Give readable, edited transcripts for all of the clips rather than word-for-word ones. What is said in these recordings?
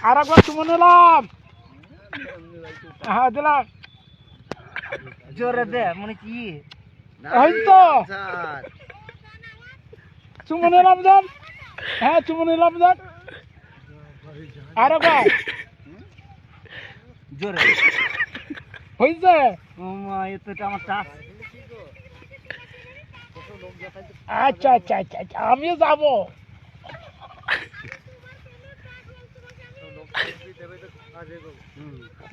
আর একবার চুমো নিলাম। হ্যাঁ দিলাম। জোরে দে মানে কি এই তো চুমো নিলাম যান। হ্যাঁ চুমো নিলাম যান। আর একবার জোরে হয়েছে। এটা আমার টাচ। আচ্ছা আচ্ছা আচ্ছা আচ্ছা আমিও যাবো।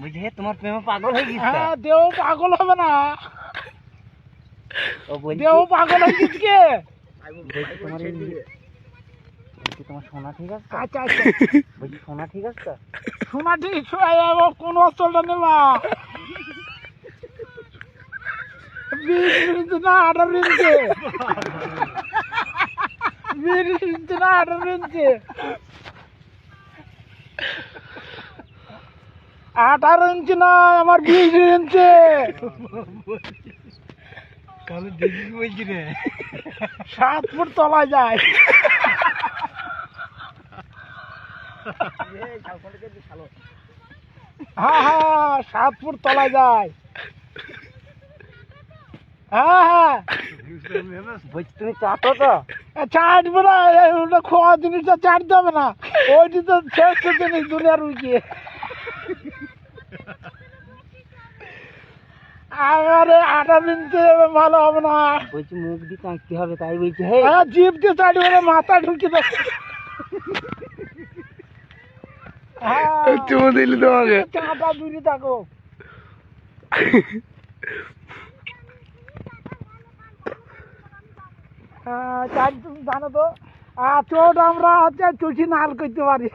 বুঝলি তোমার প্রেমে পাগল হয়ে গেছে। হ্যাঁ দেহ পাগল হবে না, ও বলছি দেহ পাগল হয়ে গেছে কে? তোমার সোনা ঠিক আছে? আচ্ছা আচ্ছা বলছি সোনা ঠিক আছে তো? শোনা ঠিক কোন অস্ত্রটা নেবা? 20 ইঞ্চি না 18 ইঞ্চি? 20 ইঞ্চি না 18 ইঞ্চি? 18 ইঞ্চি না আমার 20 ইঞ্চি। কালো দেখি বলছি রে 7 ফুট তলায় যায়। হ্যাঁ হ্যাঁ 7 ফুট তলায় যায়। হ্যাঁ হ্যাঁ বলছি তুমি চাটো তো? চাটবো না, ওটা খাওয়া জিনিসটা চাটতে হবে না, ওইটি তো শ্রেষ্ঠ জিনিস দুনিয়ার উইকে। আরে 18 ইঞ্চি ভালো হবে না। বলছি মুখ দিয়ে কাঁকতে হবে তাই বলছি। হে জিপ দিয়ে চাটবে না, মাথা ঢুকে দেবে। চুমো দিলি তোমাকে। চাটা দূরে থাকো। চাট তুমি জানো তো চোট আমরা হচ্ছে চুষি নাল করতে পারি।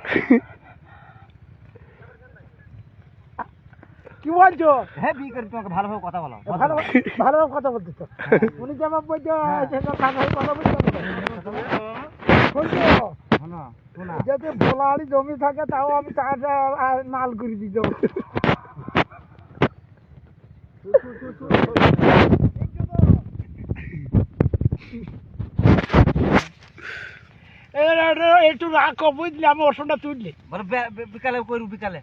কি বলছো? হ্যাঁ বিয়ে করে তোমাকে ভালোভাবে কথা বলো। ভালোভাবে কথা বলতেছো। উনি যেমন বলছো সেটা কথা বলছো। যদি ভোলাড়ি জমি থাকে তাও আমি চাটা নাল করে দিত। একটু রাখো বুঝলি, আমি ওষুধটা তুললি। বিকালে করবো বিকালে।